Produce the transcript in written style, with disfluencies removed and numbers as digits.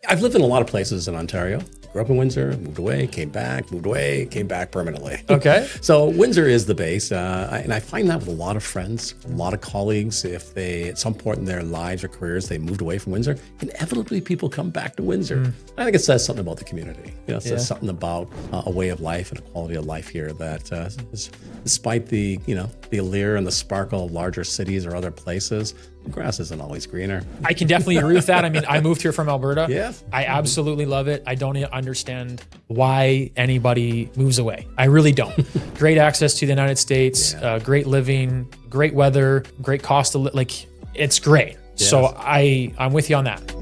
I've lived in a lot of places in Ontario. Grew up in Windsor, moved away, came back, moved away, came back permanently. Okay. So Windsor is the base. And I find that with a lot of friends, a lot of colleagues, if they, at some point in their lives or careers, they moved away from Windsor, inevitably people come back to Windsor. I think it says something about the community. It says something about a way of life and a quality of life here that despite the, the allure and the sparkle of larger cities or other places, the grass isn't always greener. I can definitely agree with that. I mean, I moved here from Alberta. Yeah. I absolutely love it. I don't understand why anybody moves away. I really don't. Great access to the United States, great living, great weather, great cost of it's great. Yes. So I'm with you on that.